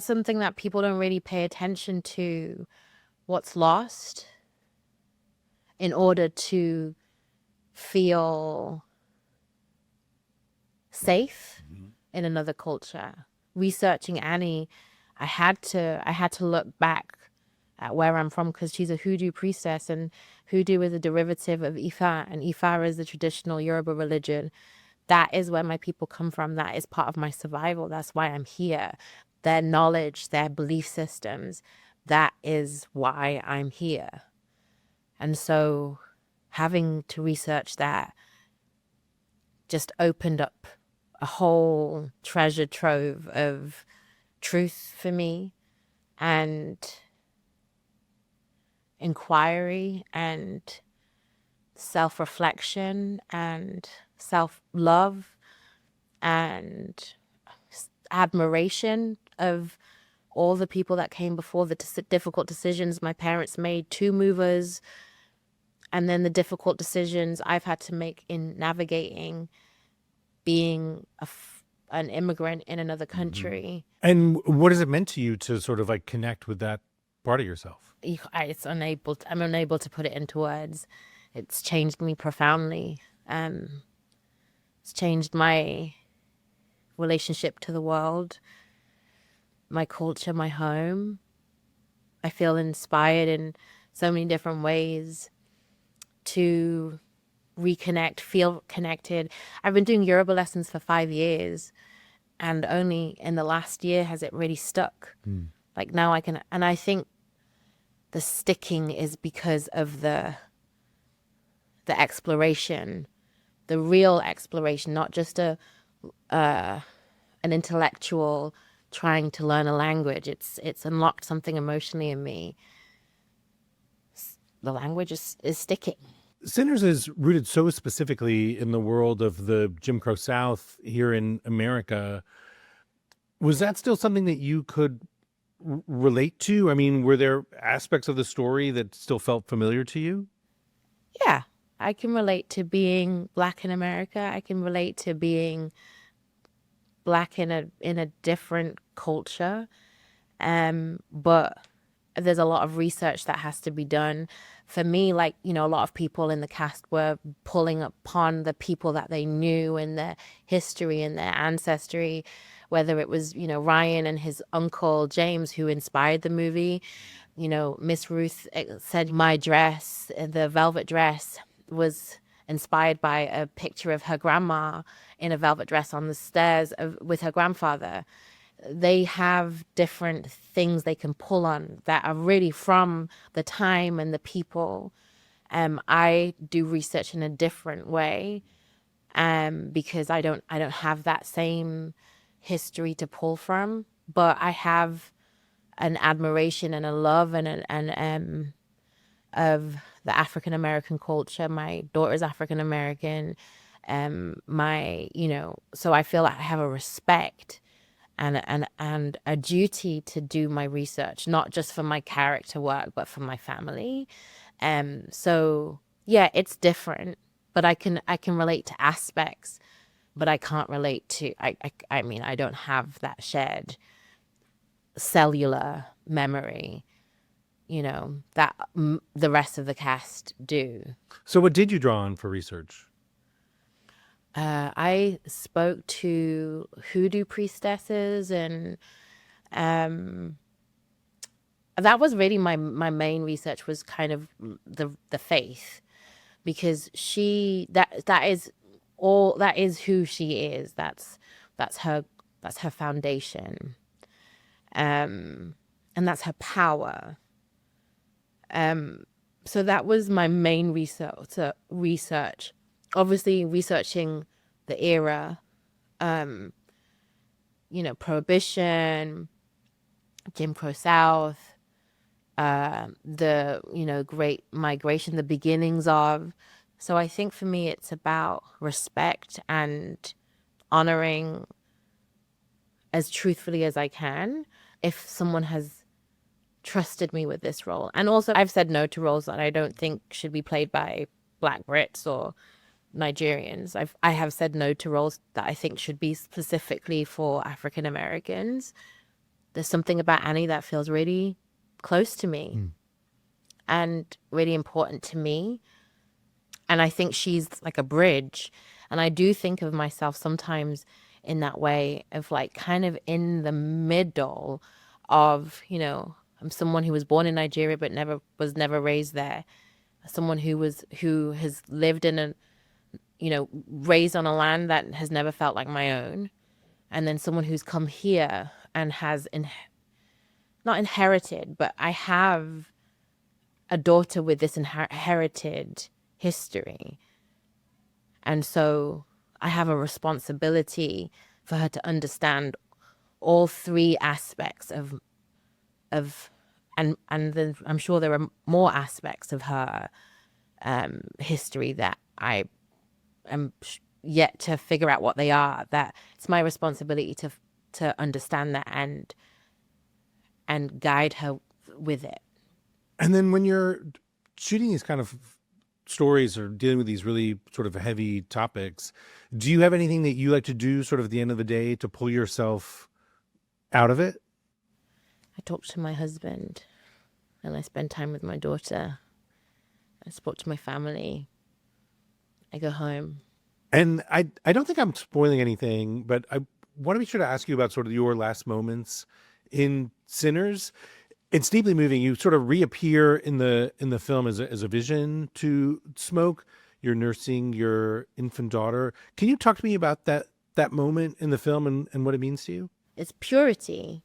something that people don't really pay attention to, what's lost in order to feel safe in another culture. Researching Annie, I had to look back at where I'm from because she's a hoodoo priestess, and hoodoo is a derivative of Ifa, and Ifa is the traditional Yoruba religion. That is where my people come from. That is part of my survival. That's why I'm here. Their knowledge, their belief systems, that is why I'm here. And so having to research that just opened up a whole treasure trove of truth for me, and inquiry and self-reflection and self-love and admiration of all the people that came before, the difficult decisions my parents made, two movers, and then the difficult decisions I've had to make in navigating being an immigrant in another country. And what has it meant to you to sort of like connect with that part of yourself? I'm unable to put it into words. It's changed me profoundly. It's changed my relationship to the world, my culture, my home. I feel inspired in so many different ways to reconnect, feel connected. I've been doing Yoruba lessons for 5 years, and only in the last year has it really stuck. Like now I can, and I think the sticking is because of the exploration, the real exploration, not just an intellectual trying to learn a language. It's unlocked something emotionally in me. The language is sticking. Sinners is rooted so specifically in the world of the Jim Crow South here in America. Was that still something that you could relate to? I mean, were there aspects of the story that still felt familiar to you? Yeah, I can relate to being Black in America. I can relate to being Black in a different culture. But there's a lot of research that has to be done. For me, like, a lot of people in the cast were pulling upon the people that they knew and their history and their ancestry, whether it was, Ryan and his uncle James who inspired the movie. Miss Ruth said my dress, the velvet dress, was inspired by a picture of her grandma in a velvet dress on the stairs with her grandfather. They have different things they can pull on that are really from the time and the people. I do research in a different way because I don't have that same history to pull from, but I have an admiration and a love and of the African American culture. My daughter's African American. So I feel like I have a respect and a duty to do my research, not just for my character work, but for my family. So yeah, it's different, but I can relate to aspects, but I can't relate to, I mean, I don't have that shared cellular memory, that the rest of the cast do. So what did you draw on for research? I spoke to hoodoo priestesses, and that was really my main research, was kind of the faith, because that is who she is. That's her foundation, and that's her power. So that was my main research. Obviously, researching the era, Prohibition, Jim Crow South, the Great Migration, the beginnings of. So I think for me, it's about respect and honoring as truthfully as I can if someone has trusted me with this role. And also, I've said no to roles that I don't think should be played by Black Brits or Nigerians. I have said no to roles that I think should be specifically for African Americans. There's something about Annie that feels really close to me and really important to me. And I think she's like a bridge. And I do think of myself sometimes in that way of like kind of in the middle of, I'm someone who was born in Nigeria but was never raised there. Someone who has lived in a raised on a land that has never felt like my own. And then someone who's come here and has not inherited, but I have a daughter with this inherited history. And so I have a responsibility for her to understand all three aspects of and then I'm sure there are more aspects of her history that I am yet to figure out what they are. That it's my responsibility to understand that and guide her with it. And then when you're shooting these kind of stories or dealing with these really sort of heavy topics, do you have anything that you like to do sort of at the end of the day to pull yourself out of it? I talk to my husband and I spend time with my daughter. I spoke to my family. I go home. And I don't think I'm spoiling anything, but I want to be sure to ask you about sort of your last moments in Sinners. It's deeply moving. You sort of reappear in the film as a vision to Smoke. You're nursing your infant daughter. Can you talk to me about that moment in the film and what it means to you? It's purity.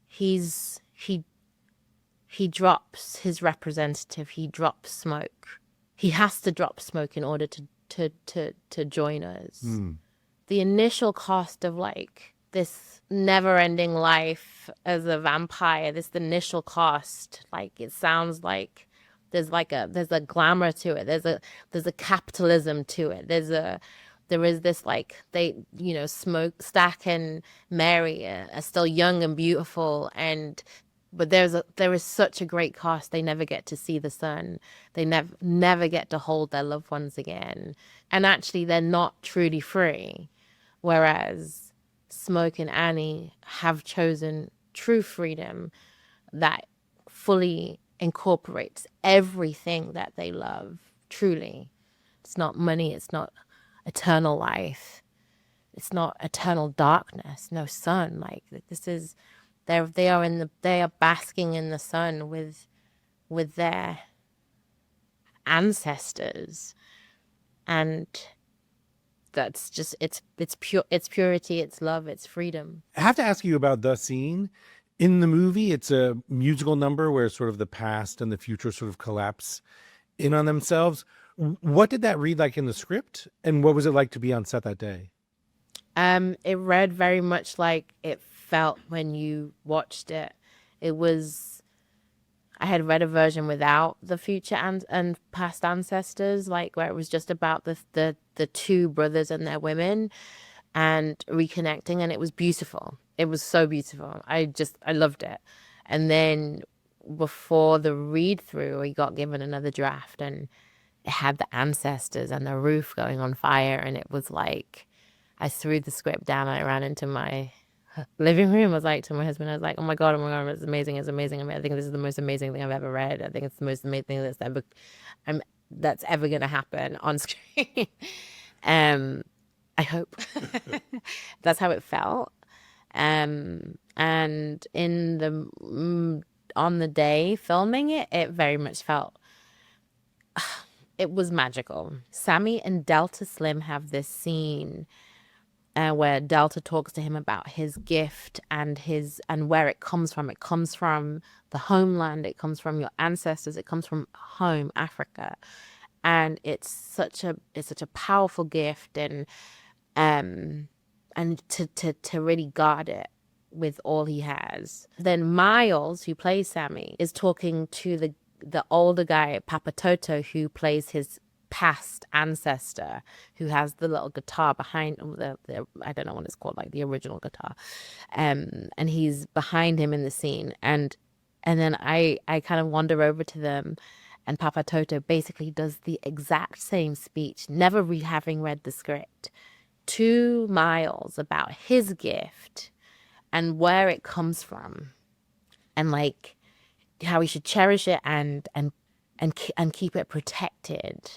He drops his representative. He drops Smoke. He has to drop Smoke in order to join us. The initial cost of like this never-ending life as a vampire, this initial cost. Like, it sounds like there's a glamour to it. There's a capitalism to it. There is this, like, they, Smoke, Stack and Mary are still young and beautiful, but there is such a great cost. They never get to see the sun. They never get to hold their loved ones again. And actually, they're not truly free. Whereas Smoke and Annie have chosen true freedom that fully incorporates everything that they love, truly. It's not money. It's not eternal life. It's not eternal darkness. No sun. Like, this is, they are basking in the sun with their ancestors, and that's just it's purity, it's love, it's freedom. I have to ask you about the scene in the movie. It's a musical number where sort of the past and the future sort of collapse in on themselves. What did that read like in the script, and what was it like to be on set that day? It read very much like it felt when you watched it. I had read a version without the future and past ancestors, like where it was just about the two brothers and their women and reconnecting, and it was beautiful. It was so beautiful. I loved it. And then before the read through, we got given another draft, and it had the ancestors and the roof going on fire, and it was like I threw the script down. I ran into my living room. I was like to my husband, I was like, oh my God, it's amazing, it's amazing. I mean, I think this is the most amazing thing I've ever read. I think it's the most amazing thing that's ever going to happen on screen. I hope. That's how it felt. And on the day filming it, it very much felt, it was magical. Sammy and Delta Slim have this scene where Delta talks to him about his gift and where it comes from. It comes from the homeland. It comes from your ancestors. It comes from home, Africa, and it's such a powerful gift, and to really guard it with all he has. Then Miles, who plays Sammy, is talking to the older guy, Papa Toto, who plays his past ancestor, who has the little guitar behind the I don't know what it's called, like the original guitar, and he's behind him in the scene, and then I kind of wander over to them, and Papa Toto basically does the exact same speech, never having read the script, to Miles about his gift and where it comes from, and like how he should cherish it and keep it protected.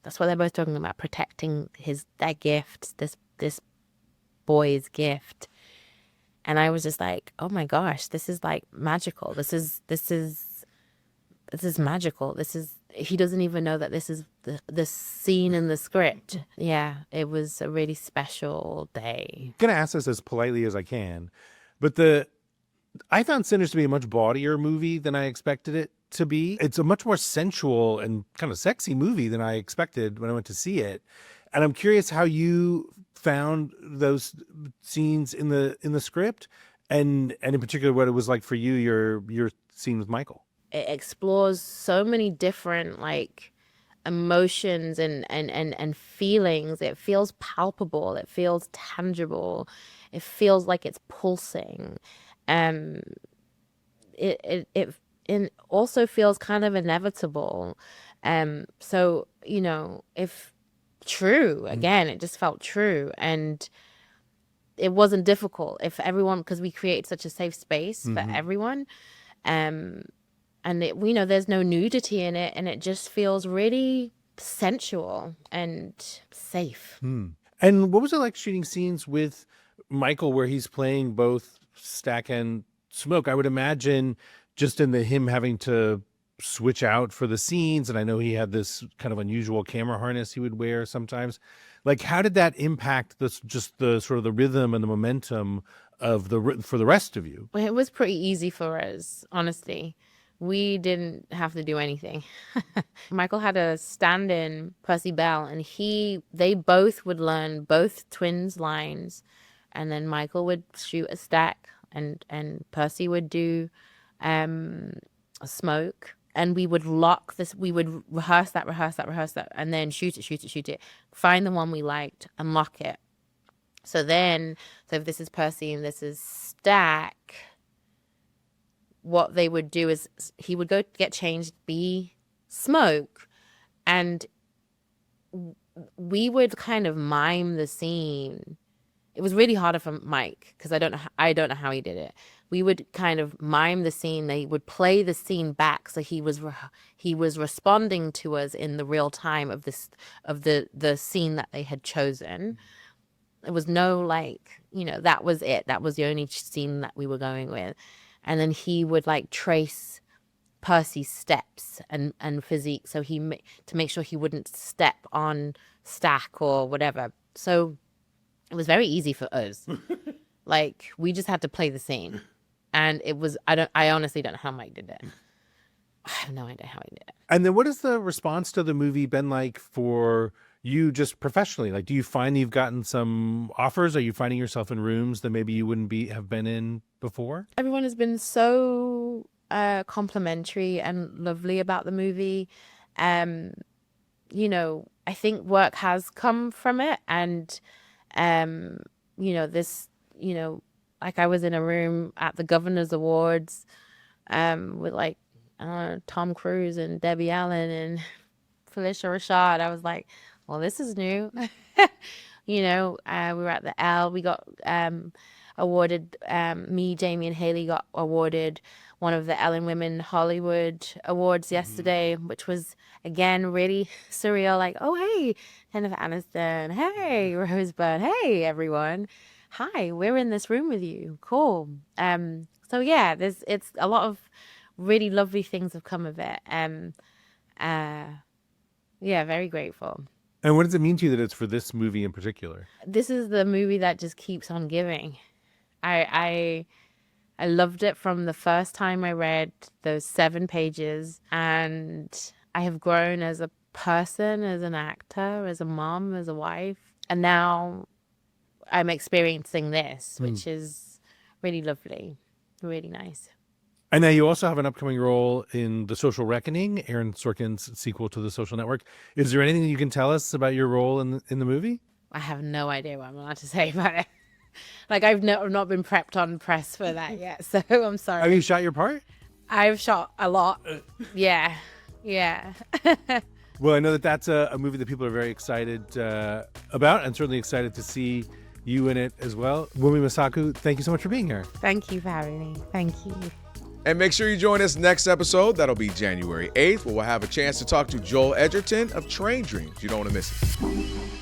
That's what they're both talking about, protecting their gift, this boy's gift. And I was just like, oh my gosh, this is like magical. This is magical. He doesn't even know that this is the scene in the script. Yeah, it was a really special day. I'm gonna ask this as politely as I can, but I found Sinners to be a much bawdier movie than I expected it to be. It's a much more sensual and kind of sexy movie than I expected when I went to see it. And I'm curious how you found those scenes in the script, and in particular what it was like for you, your scene with Michael. It explores so many different like emotions and feelings. It feels palpable. It feels tangible. It feels like it's pulsing. It also feels kind of inevitable. So, if true, again, it just felt true. And it wasn't difficult because we create such a safe space for everyone. And there's no nudity in it, and it just feels really sensual and safe. And what was it like shooting scenes with Michael where he's playing both Stack and Smoke? I would imagine just in him having to switch out for the scenes, and I know he had this kind of unusual camera harness he would wear sometimes. Like, how did that impact the sort of the rhythm and the momentum for the rest of you? It was pretty easy for us, honestly. We didn't have to do anything. Michael had a stand-in, Percy Bell, and they both would learn both twins' lines and then Michael would shoot a stack, and Percy would do a smoke, and we would lock this. We would rehearse that, and then shoot it. Find the one we liked and lock it. So if this is Percy and this is Stack, what they would do is he would go get changed, be Smoke, and we would kind of mime the scene. It was really harder for Mike because I don't know how he did it. We would kind of mime the scene. They would play the scene back, so he was responding to us in the real time of the scene that they had chosen. There was no that was it. That was the only scene that we were going with, and then he would trace Percy's steps and physique, so to make sure he wouldn't step on Stack or whatever. So it was very easy for us. We just had to play the scene, and it was. I honestly don't know how Mike did it. I have no idea how he did it. And then what has the response to the movie been like for you just professionally? Do you find you've gotten some offers? Are you finding yourself in rooms that maybe you wouldn't have been in before? Everyone has been so complimentary and lovely about the movie. I think work has come from it, and I was in a room at the Governor's Awards with Tom Cruise and Debbie Allen and Felicia Rashad. I was like, well, this is new. We were at the L. We got awarded, Jamie and Haley got awarded one of the Ellen Women Hollywood Awards yesterday, which was, again, really surreal. Oh, hey, Jennifer Aniston. Hey, Rose Byrne. Hey, everyone. Hi, we're in this room with you. Cool. So, yeah, it's a lot of really lovely things have come of it. Very grateful. And what does it mean to you that it's for this movie in particular? This is the movie that just keeps on giving. I loved it from the first time I read those 7 pages, and I have grown as a person, as an actor, as a mom, as a wife, and now I'm experiencing this, which is really lovely, really nice. And now you also have an upcoming role in The Social Reckoning, Aaron Sorkin's sequel to The Social Network. Is there anything that you can tell us about your role in the movie? I have no idea what I'm allowed to say about it. I've not been prepped on press for that yet, so I'm sorry. Have you shot your part? I've shot a lot. Yeah. Well, I know that's a movie that people are very excited about, and certainly excited to see you in it as well. Wunmi Mosaku, thank you so much for being here. Thank you for having me. Thank you. And make sure you join us next episode. That'll be January 8th, where we'll have a chance to talk to Joel Edgerton of Train Dreams. You don't want to miss it.